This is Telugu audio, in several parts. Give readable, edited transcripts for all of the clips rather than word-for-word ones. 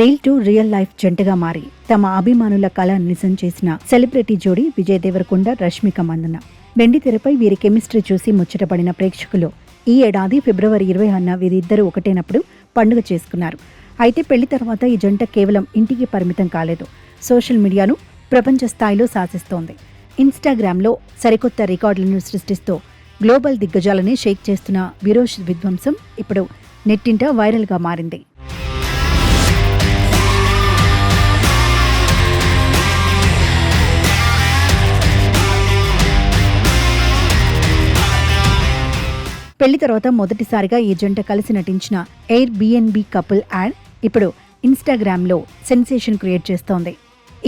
రియల్ టు రియల్ లైఫ్ జంటగా మారి తమ అభిమానుల కళ నిజం చేసిన సెలబ్రిటీ జోడీ విజయ్ దేవరకొండ, రష్మిక మందన్న. వెండి తెరపై వీరి కెమిస్ట్రీ చూసి ముచ్చటపడిన ప్రేక్షకులు ఈ ఏడాది ఫిబ్రవరి 20న వీరిద్దరూ ఒకటైనప్పుడు పండుగ చేసుకున్నారు. అయితే పెళ్లి తర్వాత ఈ జంట కేవలం ఇంటికి పరిమితం కాలేదు, సోషల్ మీడియాను ప్రపంచ స్థాయిలో శాసిస్తోంది. ఇన్స్టాగ్రామ్లో సరికొత్త రికార్డులను సృష్టిస్తూ గ్లోబల్ దిగ్గజాలని షేక్ చేస్తున్న విరోష్ విధ్వంసం ఇప్పుడు నెట్టింట వైరల్గా మారింది. పెళ్లి తర్వాత మొదటిసారిగా ఈ జంట కలిసి నటించిన ఎయిర్ బిఎన్బి కపుల్ యాడ్ ఇప్పుడు ఇన్స్టాగ్రామ్లో సెన్సేషన్ క్రియేట్ చేస్తోంది.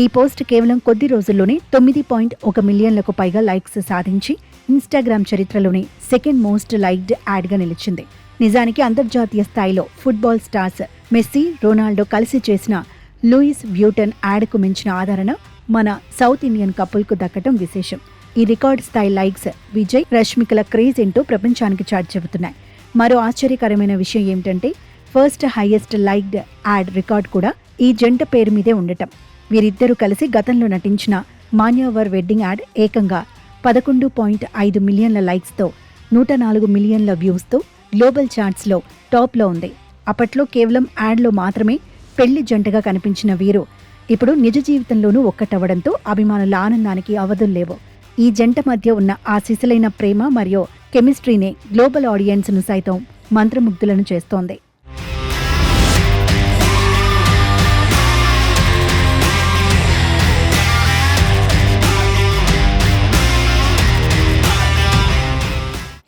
ఈ పోస్ట్ కేవలం కొద్ది రోజుల్లోనే 9.1 మిలియన్లకు పైగా లైక్స్ సాధించి ఇన్స్టాగ్రామ్ చరిత్రలోని సెకండ్ మోస్ట్ లైక్డ్ యాడ్గా నిలిచింది. నిజానికి అంతర్జాతీయ స్థాయిలో ఫుట్బాల్ స్టార్స్ మెస్సీ, రొనాల్డో కలిసి చేసిన లూయిస్ వ్యూటన్ యాడ్కు మించిన ఆదరణ మన సౌత్ ఇండియన్ కపుల్కు దక్కడం విశేషం. ఈ రికార్డ్ స్థాయి లైక్స్ విజయ్, రష్మికల క్రేజ్ ఏంటో ప్రపంచానికి చాటి చెబుతున్నాయి. మరో ఆశ్చర్యకరమైన విషయం ఏమిటంటే first highest liked add record కూడా ఈ జంట పేరు మీదే ఉండటం. వీరిద్దరూ కలిసి గతంలో నటించిన మాన్యవర్ వెడ్డింగ్ యాడ్ ఏకంగా 11.5 మిలియన్ల లైక్స్తో 104 మిలియన్ల వ్యూస్తో గ్లోబల్ చార్ట్స్లో టాప్లో ఉంది. అప్పట్లో కేవలం యాడ్లో మాత్రమే పెళ్లి జంటగా కనిపించిన వీరు ఇప్పుడు నిజ జీవితంలోనూ ఒక్కటవ్వడంతో అభిమానుల ఆనందానికి అవధుల్లేవు. ఈ జంట మధ్య ఉన్న ఆ సిసలైన ప్రేమ మరియు కెమిస్ట్రీనే గ్లోబల్ ఆడియన్స్ను సైతం మంత్రముగ్ధులను చేస్తోంది.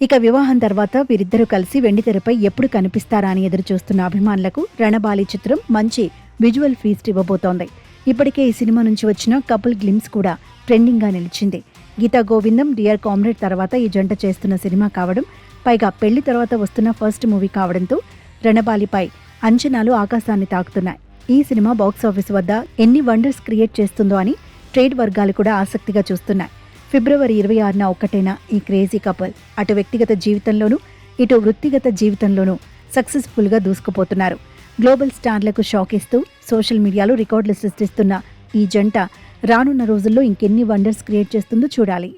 ఇక వివాహం తర్వాత వీరిద్దరూ కలిసి వెండితెరపై ఎప్పుడు కనిపిస్తారా అని ఎదురుచూస్తున్న అభిమానులకు రణబాలి చిత్రం మంచి విజువల్ ఫీస్ట్ ఇవ్వబోతోంది. ఇప్పటికే ఈ సినిమా నుంచి వచ్చిన కపుల్ గ్లిమ్స్ కూడా ట్రెండింగ్గా నిలిచింది. గీతా గోవిందం, డియర్ కామ్రేడ్ తర్వాత ఈ జంట చేస్తున్న సినిమా కావడం, పైగా పెళ్లి తర్వాత వస్తున్న ఫస్ట్ మూవీ కావడంతో రణబాలిపై అంచనాలు ఆకాశాన్ని తాకుతున్నాయి. ఈ సినిమా బాక్సాఫీస్ వద్ద ఎన్ని వండర్స్ క్రియేట్ చేస్తుందో అని ట్రేడ్ వర్గాలు కూడా ఆసక్తిగా చూస్తున్నాయి. ఫిబ్రవరి 26న ఒక్కటైన ఈ క్రేజీ కపుల్ అటు వ్యక్తిగత జీవితంలోనూ ఇటు వృత్తిగత జీవితంలోనూ సక్సెస్ఫుల్గా దూసుకుపోతున్నారు. గ్లోబల్ స్టార్లకు షాక్ ఇస్తూ సోషల్ మీడియాలో రికార్డులు సృష్టిస్తున్న ఈ జంట రానున్న రోజుల్లో ఇంకెన్ని వండర్స్ క్రియేట్ చేస్తుందో చూడాలి.